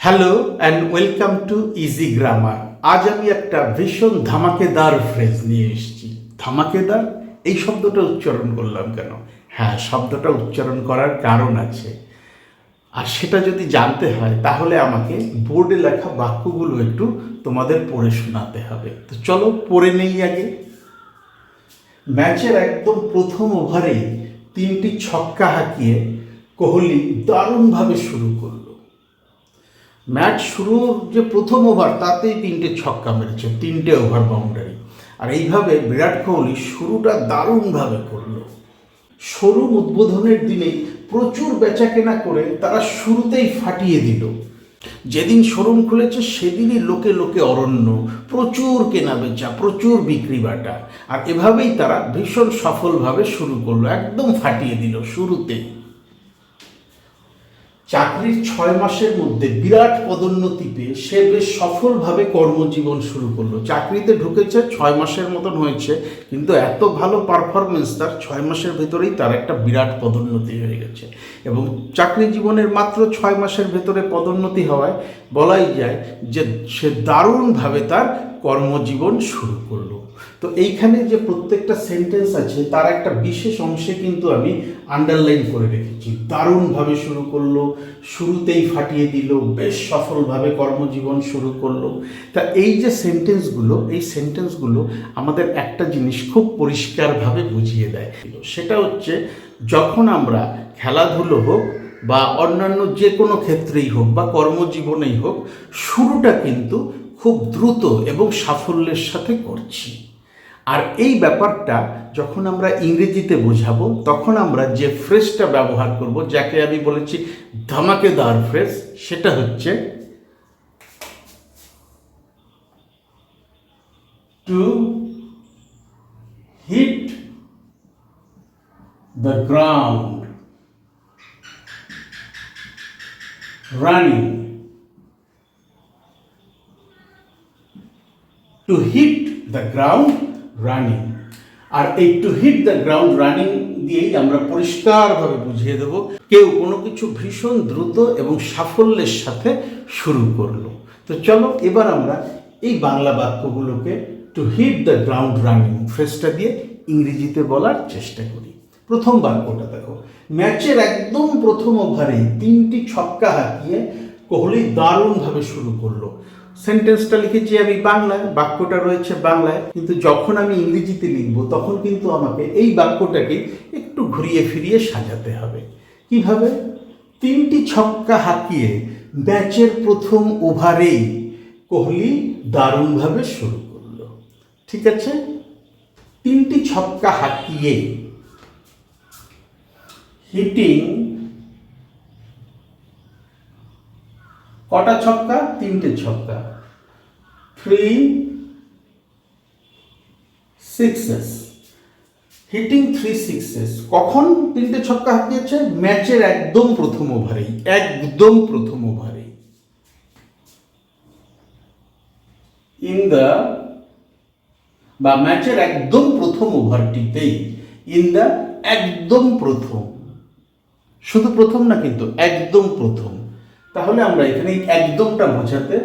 Hello and welcome to easy grammar. আজ আমি একটা ভীষণ ধামাকেদার ফ্রেজ নিয়ে এসেছি। ধামাকেদার, এই শব্দটা উচ্চারণ করলাম কেন? হ্যাঁ, শব্দটা উচ্চারণ করার কারণ আছে, আর সেটা যদি জানতে হয় তাহলে আমাকে বোর্ডে লেখা বাক্যগুলো একটু তোমাদের পড়ে শোনাতে হবে। তো চলো পড়ে নেই আগে। ম্যাচের একদম প্রথম ওভারেই 3টি ছক্কা হাঁকিয়ে কোহলি দারুণভাবে শুরু করলো। ম্যাচ শুরুর যে প্রথম ওভার তাতেই 3টে ছক্কা মেরেছে, 3টে ওভার বাউন্ডারি। আর এইভাবে বিরাট কোহলি শুরুটা দারুণভাবে করলো। শোরুম উদ্বোধনের দিনেই প্রচুর বেচাকেনা করে তারা শুরুতেই ফাটিয়ে দিল। যেদিন শোরুম খুলেছে সেদিনই লোকে লোকে অরণ্য, প্রচুর কেনা বেচা, প্রচুর বিক্রি বাটা। আর এভাবেই তারা ভীষণ সফলভাবে শুরু করলো, একদম ফাটিয়ে দিল শুরুতেই। চাকরির 6 মাসের মধ্যে বিরাট পদোন্নতি পেয়ে সে বেশ সফলভাবে কর্মজীবন শুরু করলো। চাকরিতে ঢুকেছে, 6 মাসের মতন হয়েছে, কিন্তু এত ভালো পারফরমেন্স তার, 6 মাসের ভেতরেই তার একটা বিরাট পদোন্নতি হয়ে গেছে। এবং চাকরি জীবনের মাত্র 6 মাসের ভেতরে পদোন্নতি হওয়ায় বলাই যায় যে সে দারুণভাবে তার কর্মজীবন শুরু করলো। তো এইখানে যে প্রত্যেকটা সেন্টেন্স আছে তার একটা বিশেষ অংশে কিন্তু আমি আন্ডারলাইন করে রেখেছি। দারুণভাবে শুরু করলো, শুরুতেই ফাটিয়ে দিল, বেশ সফলভাবে কর্মজীবন শুরু করলো। তা এই যে সেন্টেন্সগুলো, এই সেন্টেন্সগুলো আমাদের একটা জিনিস খুব পরিষ্কারভাবে বুঝিয়ে দেয়। সেটা হচ্ছে, যখন আমরা খেলাধুলো হোক বা অন্যান্য যে কোনো ক্ষেত্রেই হোক বা কর্মজীবনেই হোক, শুরুটা কিন্তু খুব দ্রুত এবং সাফল্যের সাথে করছি। আর এই ব্যাপারটা যখন আমরা ইংরেজিতে বোঝাবো তখন আমরা যে ফ্রেজটা ব্যবহার করব, যাকে আমি বলেছি ধামাকেদার ফ্রেজ, সেটা হচ্ছে to hit the ground running. To hit the ground running. আর এই to hit the ground running দিয়েই আমরা পরিষ্কারভাবে বুঝিয়ে দেব কেউ কোনো কিছু ভীষণ দ্রুত এবং সাফল্যের সাথে শুরু করলো। তো চলো এবার আমরা এই বাংলা বাক্যগুলোকে to hit the ground running ফ্রেজটা দিয়ে ইংরেজিতে বলার চেষ্টা করি। প্রথম বাক্যটা দেখো, ম্যাচের একদম প্রথম ওভারে 3টি ছক্কা হাঁকিয়ে কোহলি দারুণভাবে শুরু করলো। সেন্টেন্সটা লিখেছি আমি বাংলায়, বাক্যটা রয়েছে বাংলায়, কিন্তু যখন আমি ইংরেজিতে লিখব তখন কিন্তু আমাকে এই বাক্যটাকে একটু ঘুরিয়ে ফিরিয়ে সাজাতে হবে। কিভাবে? 3টি ছক্কা হাঁকিয়ে ম্যাচের প্রথম ওভারেই কোহলি দারুণভাবে শুরু করলো। ঠিক আছে, 3টি ছক্কা হাঁকিয়ে, হিটিং, কটা ছক্কা? 3টে ছক্কা, 3 sixes, হিটিং 3 sixes। কখন 3টে ছক্কা হাঁকিয়েছে? ম্যাচের একদম প্রথম ওভারেই, একদম প্রথম ওভারেই। ইন দ্য, বা ম্যাচের একদম প্রথম ওভারটিতেই, ইন দ্য, একদম প্রথম, শুধু প্রথম না কিন্তু একদম প্রথম। তাহলে আমরা এখানে একদমটা বোঝাতে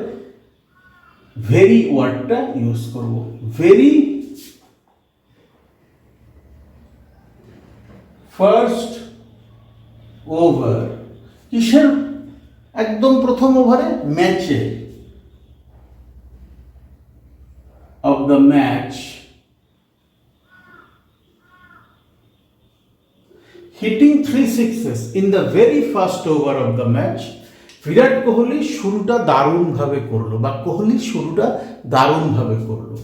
ভেরি ওয়ার্ডটা ইউজ করব। Very first over. কিসের একদম প্রথম ওভারে? ম্যাচে, of the match. Hitting 3 sixes in the very first over of the match। Virat Kohli শুরুটা দারুণভাবে করলো, বা কোহলি শুরুটা দারুণভাবে করলো।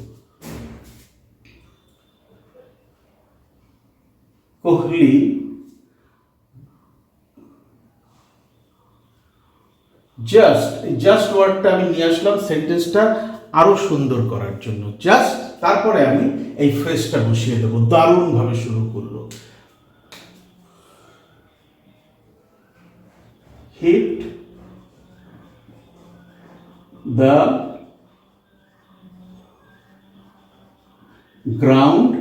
কোহলি জাস্ট ওয়ার্ডটা আমি নিয়ে আসলাম সেন্টেন্সটা আরো সুন্দর করার জন্য। জাস্ট, তারপরে আমি এই ফ্রেজটা বসিয়ে দেবো, দারুণভাবে শুরু করলো। Hit the ground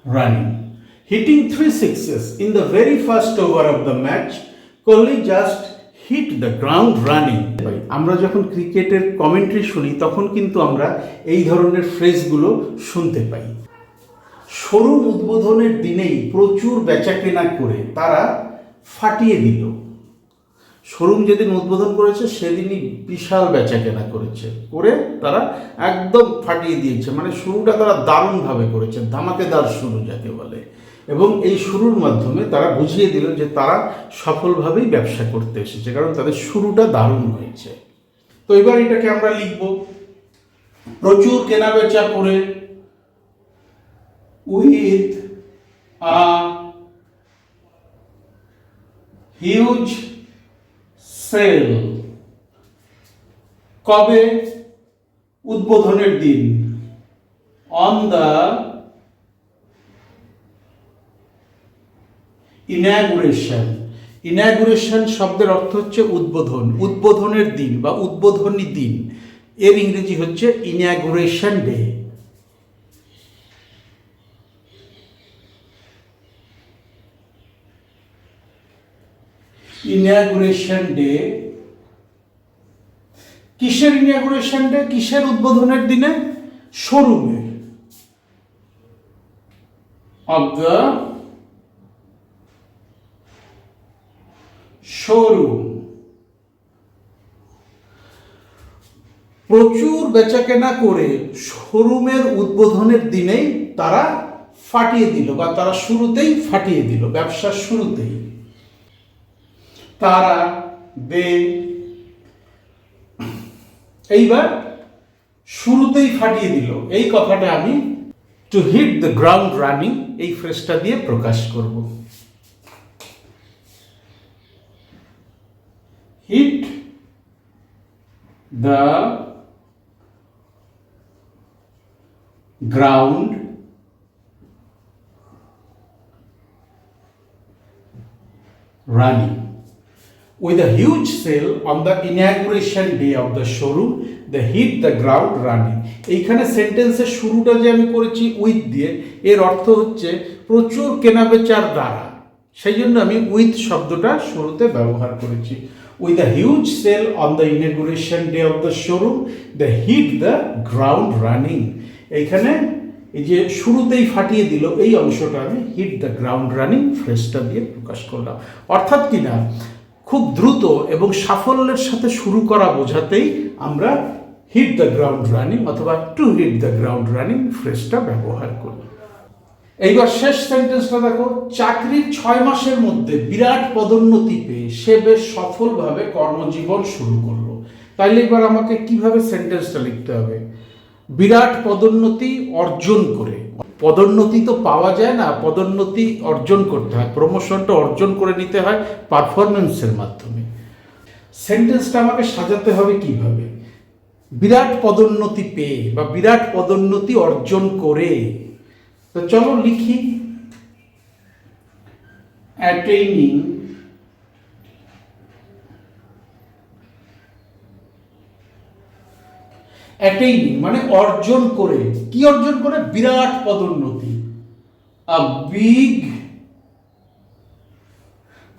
running। Hitting 3 sixes in the very first over of the match, Kohli just hit the ground running. আমরা যখন ক্রিকেটের কমেন্ট্রি শুনি তখন কিন্তু আমরা এই ধরনের ফ্রেজগুলো শুনতে পাই। শোরুম উদ্বোধনের দিনেই প্রচুর বেচাকেনা করে তারা ফাটিয়ে দিল। শোরুম যেদিন উদ্বোধন করেছে সেদিনই বিশাল বেচাকেনা করেছে, করে তারা একদম ফাটিয়ে দিয়েছে। মানে শুরুটা তারা দারুণভাবে করেছে, ধামাকেদার শুরু যাকে বলে, এবং এই শুরুর মাধ্যমে তারা বুঝিয়ে দিল যে তারা সফলভাবেই ব্যবসা করতে এসেছে, কারণ তাদের শুরুটা দারুণ হয়েছে। তো এবার এটাকে আমরা লিখব, প্রচুর কেনাবেচা করে with a huge sale। কবে? উদ্বোধনের দিন, on the inauguration। ইনাগুরেশন শব্দের অর্থ হচ্ছে উদ্বোধন, উদ্বোধনের দিন বা উদ্বোধনী দিন, এর ইংরেজি হচ্ছে ইনাগুরেশন ডে। ইনাগুরেশন ডে, কিসের ইনাগুরেশন ডে? কিসের উদ্বোধনের দিনে? শোরুমের, অফ দ্য শোরুম। প্রচুর বেচাকেনা করে শোরুমের উদ্বোধনের দিনেই তারা ফাটিয়ে দিল, বা তারা শুরুতেই ফাটিয়ে দিল, ব্যবসার শুরুতেই তারা এইবার শুরুতেই ফাটিয়ে দিল, এই কথাটা আমি to hit the ground running এই ফ্রেজটা দিয়ে প্রকাশ করব। Hit the ground running with a huge sale on the inauguration day of the showroom, they hit the ground running। এইখানে সেন্টেন্সের শুরুটা যে আমি করেছি উইথ দিয়ে, এর অর্থ হচ্ছে প্রচুর কেনাবেচার দ্বারা, সেই জন্য আমি উইথ শব্দটা শুরুতে ব্যবহার করেছি। with a huge sale on the inauguration day of the showroom, they hit the ground running। এইখানে এই যে শুরুতেই ফাটিয়ে দিল, এই অংশটা আমি হিট দ্য গ্রাউন্ড রানিং ফ্রেজটা দিয়ে প্রকাশ করলাম। অর্থাৎ কিনা খুব দ্রুত এবং সাফল্যের সাথে শুরু করা বোঝাতেই আমরা হিট দ্য গ্রাউন্ড রানিং অথবা to hit the ground running ফ্রেজটা ব্যবহার করি। এইবার শেষ সেন্টেন্সটা দেখো, চাকরির 6 মাসের মধ্যে বিরাট পদোন্নতি পেয়ে সে বেশ সফলভাবে কর্মজীবন শুরু করলো। তাইলে এবার আমাকে কিভাবে সেন্টেন্সটা লিখতে হবে? বিরাট পদোন্নতি অর্জন করে। পদোন্নতি তো পাওয়া যায় না, পদোন্নতি অর্জন করতে হয়, প্রমোশনটা অর্জন করে নিতে হয় পারফরমেন্সের মাধ্যমে। সেন্টেন্সটা আমাকে সাজাতে হবে কিভাবে? বিরাট পদোন্নতি পেয়ে বা বিরাট পদোন্নতি অর্জন করে। তো চলো লিখি, অ্যাটেইনিং অ্যাটেইনিং মানে অর্জন করে। কি অর্জন করে? বিরাট পদোন্নতি, আ বিগ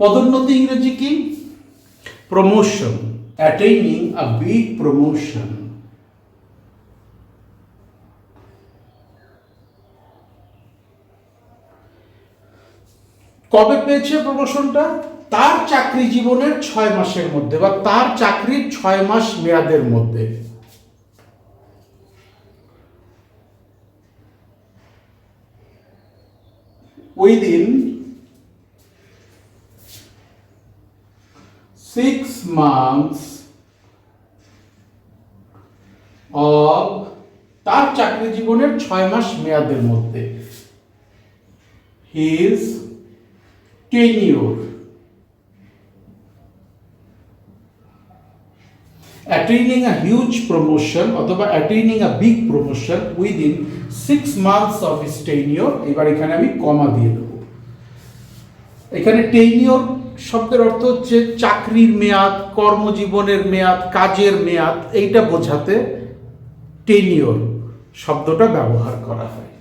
পদোন্নতি ইংরেজি কি? প্রমোশন। অ্যাটেইনিং a big promotion. কবে পেয়েছে প্রমোশনটা? তার চাকরি জীবনের 6 মাসের মধ্যে, বা তার চাকরির 6 মাস মেয়াদের মধ্যে। within 6 months of, তার চাকরি জীবনের 6 মাস মেয়াদের মধ্যে, his tenure, attaining a huge promotion অথবা attaining a big promotion within 6 months of his tenure। এবার এখানে আমি কমা দিয়ে দেব। এখানে tenure শব্দের অর্থ হচ্ছে চাকরির মেয়াদ, কর্মজীবনের মেয়াদ, কাজের মেয়াদ, এইটা বোঝাতে tenure শব্দটা ব্যবহার করা হয়।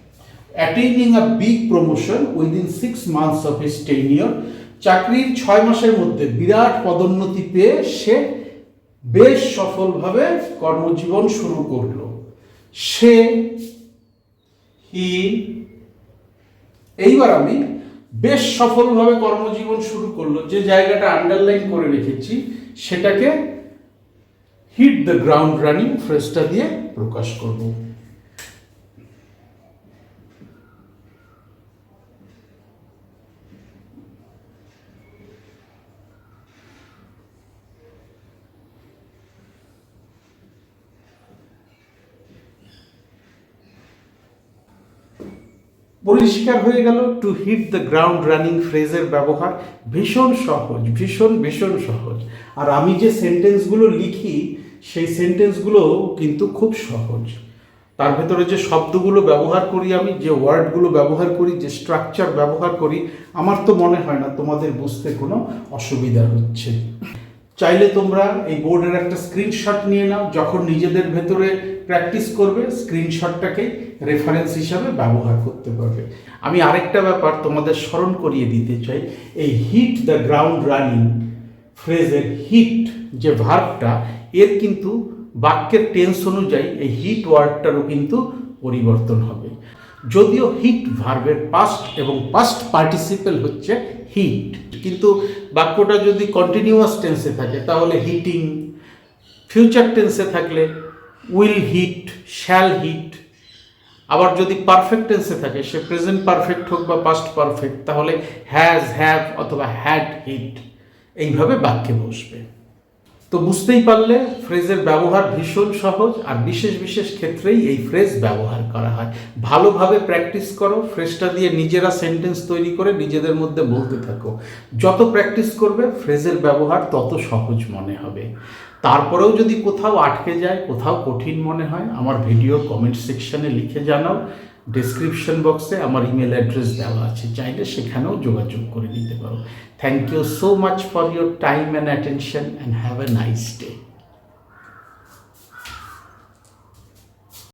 অ্যাটেইনিং a big promotion within 6 months of his tenure. চাকরির 6 মাসের মধ্যে বিরাট পদোন্নতি পেয়ে সে বেশ সফলভাবে কর্মজীবন শুরু করলো। সে এইবার আমি বেশ সফলভাবে কর্মজীবন শুরু করলো, যে জায়গাটা আন্ডারলাইন করে রেখেছি সেটাকে হিট দ্য গ্রাউন্ড রানিং ফ্রেজটা দিয়ে প্রকাশ করব। পরিষ্কার হয়ে গেল to hit the ground running ফ্রেজের ব্যবহার ভীষণ সহজ, ভীষণ সহজ। আর আমি যে সেন্টেন্সগুলো লিখি সেই সেন্টেন্সগুলো কিন্তু খুব সহজ। তার ভেতরে যে শব্দগুলো ব্যবহার করি আমি, যে ওয়ার্ডগুলো ব্যবহার করি, যে স্ট্রাকচার ব্যবহার করি, আমার তো মনে হয় না তোমাদের বুঝতে কোনো অসুবিধা হচ্ছে। চাইলে তোমরা এই বোর্ডের একটা স্ক্রিনশট নিয়ে নাও, যখন নিজেদের ভেতরে প্র্যাকটিস করবে স্ক্রিনশটটাকে রেফারেন্স হিসাবে ব্যবহার করতে পারবে। আমি আরেকটা ব্যাপার তোমাদের স্মরণ করিয়ে দিতে চাই, এই হিট দ্য গ্রাউন্ড রানিং ফ্রেজের হিট যে ভার্বটা, এর কিন্তু বাক্যের টেন্স অনুযায়ী এই হিট ওয়ার্ডটারও কিন্তু পরিবর্তন হবে। যদিও হিট ভার্বের পাস্ট এবং পাস্ট পার্টিসিপেল হচ্ছে হিট, কিন্তু বাক্যটা যদি কন্টিনিউয়াস টেন্সে থাকে তাহলে হিটিং, ফিউচার টেন্সে থাকলে উইল হিট, শ্যাল হিট, আবার যদি পারফেক্ট টেন্সে থাকে সে প্রেজেন্ট পারফেক্ট হোক বা পাস্ট পারফেক্ট, তাহলে হ্যাজ, হ্যাভ অথবা হ্যাড হিট, এইভাবে বাক্যে বসবে। তো বুঝতেই পারলে ফ্রেজের ব্যবহার ভীষণ সহজ, আর বিশেষ ক্ষেত্রেই এই ফ্রেজ ব্যবহার করা হয়। ভালোভাবে প্র্যাকটিস করো, ফ্রেজটা দিয়ে নিজেরা সেন্টেন্স তৈরি করে নিজেদের মধ্যে বলতে থাকো। যত প্র্যাকটিস করবে ফ্রেজের ব্যবহার তত সহজ মনে হবে। তারপরেও যদি কোথাও আটকে যায়, কোথাও কঠিন মনে হয়, আমার ভিডিও কমেন্ট সেকশনে লিখে জানাও। ডেসক্রিপশন বক্সে আমার ইমেল অ্যাড্রেস দেওয়া আছে, চাইলে সেখানেও যোগাযোগ করে নিতে পারো। Thank you so much for your time and attention, and have a nice day.